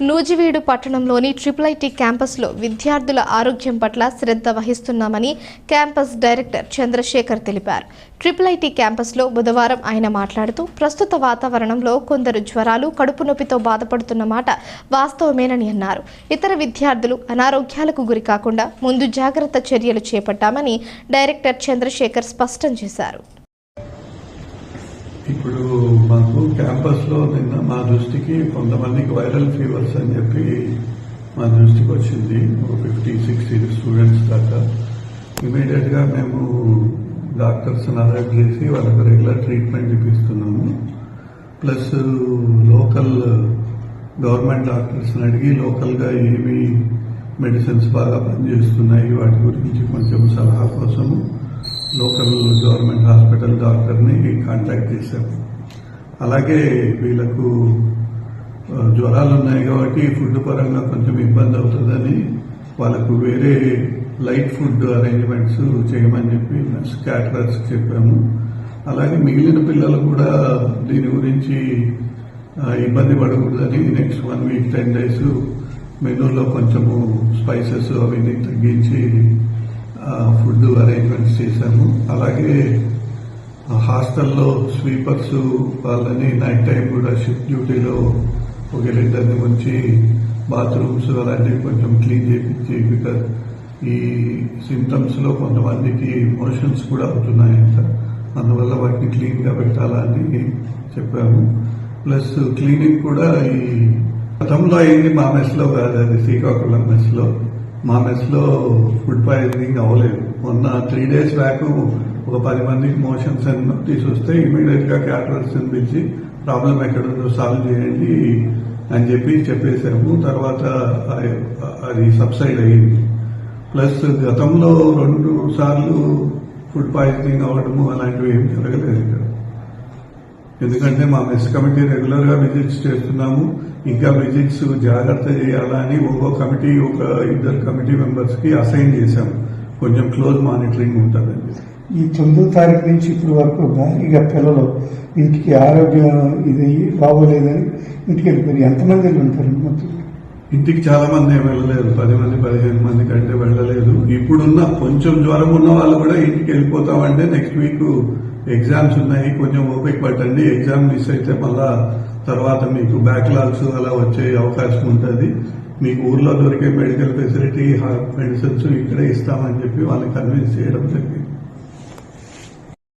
నూజివీడు పట్టణంలోని ఐఐటి క్యాంపస్లో విద్యార్థుల ఆరోగ్యం పట్ల శ్రద్ధ వహిస్తున్నామని క్యాంపస్ డైరెక్టర్ చంద్రశేఖర్ తెలిపారు. ఐఐటి క్యాంపస్లో బుధవారం ఆయన మాట్లాడుతూ ప్రస్తుత వాతావరణంలో కొందరు జ్వరాలు, కడుపు నొప్పితో బాధపడుతున్న మాట వాస్తవమేనని అన్నారు. ఇతర విద్యార్థులు అనారోగ్యాలకు గురి కాకుండా ముందు జాగ్రత్త చర్యలు చేపట్టామని డైరెక్టర్ చంద్రశేఖర్ స్పష్టం చేశారు. ఇప్పుడు మాకు క్యాంపస్లో నిన్న మా దృష్టికి కొంతమందికి వైరల్ ఫీవర్స్ అని చెప్పి మా దృష్టికి వచ్చింది. 50-60 స్టూడెంట్స్ దాకా. ఇమీడియట్గా మేము డాక్టర్స్ని అలర్ట్ చేసి వాళ్ళకి రెగ్యులర్ ట్రీట్మెంట్ ఇప్పిస్తున్నాము. ప్లస్ లోకల్ గవర్నమెంట్ డాక్టర్స్ని అడిగి లోకల్గా ఏమి మెడిసిన్స్ బాగా పనిచేస్తున్నాయి వాటి గురించి కొంచెం సలహా కోసము లోకల్ గవర్నమెంట్ హాస్పిటల్ డాక్టర్ని కాంటాక్ట్ చేశాము. అలాగే వీళ్ళకు జ్వరాలు ఉన్నాయి కాబట్టి ఫుడ్ పరంగా కొంచెం ఇబ్బంది అవుతుందని వాళ్ళకు వేరే లైట్ ఫుడ్ అరేంజ్మెంట్స్ చేయమని చెప్పి క్యాటరర్స్ చెప్పాము. అలాగే మిగిలిన పిల్లలు కూడా దీని గురించి ఇబ్బంది పడకూడదని నెక్స్ట్ 1 వీక్ 10 డేస్ మెనూలో కొంచెము స్పైసెస్ అవన్నీ తగ్గించి ఫుడ్ అరేంజ్మెంట్స్ చేశాము. అలాగే హాస్టల్లో స్వీపర్స్ వాళ్ళని నైట్ టైం కూడా షిఫ్ట్ డ్యూటీలో ఒక 2 ఉంచి బాత్రూమ్స్ అలాంటివి కొంచెం క్లీన్ చేయించి, బికాజ్ ఈ సిమ్టమ్స్లో కొంతమందికి మోషన్స్ కూడా అవుతున్నాయంట, అందువల్ల వాటిని క్లీన్గా పెట్టాలని చెప్పాము. ప్లస్ క్లీనింగ్ కూడా ఈ గతంలో అయింది మా మెస్లో కాదు, అది శ్రీకాకుళం మెస్లో. మా మెస్లో ఫుడ్ పాయిజనింగ్ అవ్వలేదు. మొన్న 3 డేస్ బ్యాక్ ఒక 10 మందికి మోషన్స్ అని తీసుకొస్తే ఇమీడియట్గా క్యాటరర్స్ పిలిచి ప్రాబ్లం ఎక్కడుందో సాల్వ్ చేయండి అని చెప్పేసాము. తర్వాత అది సబ్సైడ్ అయ్యింది. ప్లస్ గతంలో 2 సార్లు ఫుడ్ పాయిజనింగ్ అవ్వడము అలాంటివి ఏం జరగలేదు ఇక్కడ. ఎందుకంటే మా మెస్ కమిటీ రెగ్యులర్గా విజిట్స్ చేస్తున్నాము. ఇంకా విజిట్స్ జాగ్రత్త చేయాలని ఒక్కో కమిటీ ఒక 2 కమిటీ మెంబర్స్ కి అసైన్ చేశాము. కొంచెం క్లోజ్ మానిటరింగ్ ఉంటుందండి. ఈ 9వ తారీఖు నుంచి ఇప్పుడు వరకు భారీగా పిల్లలు ఇంటికి ఆరోగ్యం ఇది బాగోలేదని ఇంటికి వెళ్ళిపోయారు. ఎంతమంది ఉంటారు మొత్తం? ఇంటికి చాలా మంది ఏం వెళ్ళలేదు. 10 మంది 15 మంది కంటే వెళ్ళలేదు. ఇప్పుడున్న కొంచెం జ్వరం ఉన్న వాళ్ళు కూడా ఇంటికి వెళ్ళిపోతామంటే నెక్స్ట్ వీక్ ఎగ్జామ్స్ ఉన్నాయి, కొంచెం ఓపిక పట్టండి. ఎగ్జామ్ మిస్ అయితే మళ్ళా తర్వాత మీకు బ్యాక్లాగ్స్ అలా వచ్చే అవకాశం ఉంటుంది. మీకు ఊర్లో దొరికే మెడికల్ ఫెసిలిటీ మెడిసిన్స్ ఇక్కడే ఇస్తామని చెప్పి వాళ్ళని కన్విన్స్ చేయడం జరిగింది.